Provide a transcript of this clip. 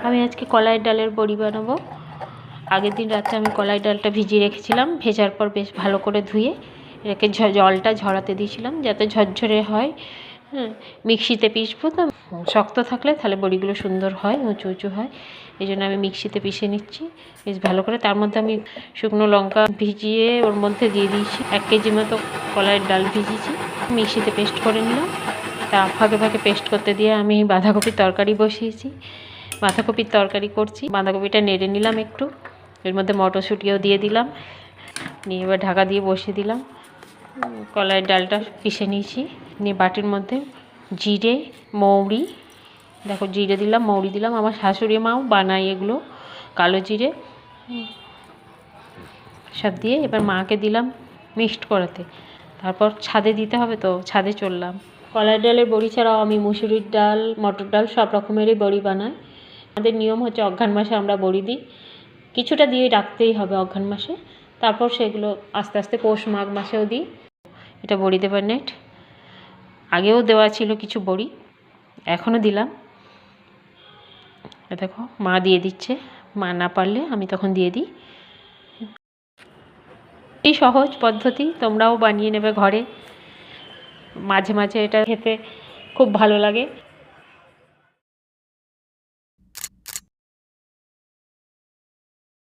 আমি আজকে কলাই ডালের বড়ি বানাবো। আগের দিন রাতে আমি কলাই ডালটা ভিজিয়ে রেখেছিলাম। ভেজার পর বেশ ভালো করে ধুয়ে এটাকে জলটা ঝরাতে দিয়েছিলাম যাতে ঝরঝরে হয়। মিক্সিতে পিষবো তো, শক্ত থাকলে তাহলে বড়িগুলো সুন্দর হয়, উঁচু উঁচু হয়। এই জন্য আমি মিক্সিতে পিষে নিচ্ছি বেশ ভালো করে। তার মধ্যে আমি শুকনো লঙ্কা ভিজিয়ে ওর মধ্যে দিয়ে দিয়েছি। 1 কেজি মতো কলাইয়ের ডাল ভিজিয়েছি, মিক্সিতে পেস্ট করে নিলাম। তা ফাঁকে ফাঁকে পেস্ট করতে দিয়ে আমি বাঁধাকপির তরকারি বসিয়েছি। বাঁধাকপির তরকারি করছি। বাঁধাকপিটা নেড়ে নিলাম একটু, এর মধ্যে মটরশুঁটিও দিয়ে দিলাম, নিয়ে এবার ঢাকা দিয়ে বসিয়ে দিলাম। কলাইয়ের ডালটা পিষে নিয়েছি, নিয়ে বাটির মধ্যে জিরে, মৌরি, দেখো জিরে দিলাম, মৌরি দিলাম। আমার শাশুড়ি মাও বানায় এগুলো, কালো জিরে সব দিয়ে। এবার মাকে দিলাম মিক্সড করাতে, তারপর ছাদে দিতে হবে তো ছাদে চললাম। কলাইয়ের ডালের বড়ি ছাড়াও আমি মুসুরির ডাল, মটর ডাল সব রকমেরই বড়ি বানাই। আমাদের নিয়ম হচ্ছে অঘ্রাণ মাসে আমরা বড়ি দিই, কিছুটা দিয়ে রাখতেই হবে অঘ্রাণ মাসে। তারপর সেগুলো আস্তে আস্তে পৌষ মাঘ মাসেও দিই। এটা বড়ি দেবার নেট, আগেও দেওয়া ছিল কিছু বড়ি, এখনও দিলাম। দেখো মা দিয়ে দিচ্ছে, মা না পারলে আমি তখন দিয়ে দিই। এই সহজ পদ্ধতি, তোমরাও বানিয়ে নেবে ঘরে। মাঝে মাঝে এটা খেতে খুব ভালো লাগে।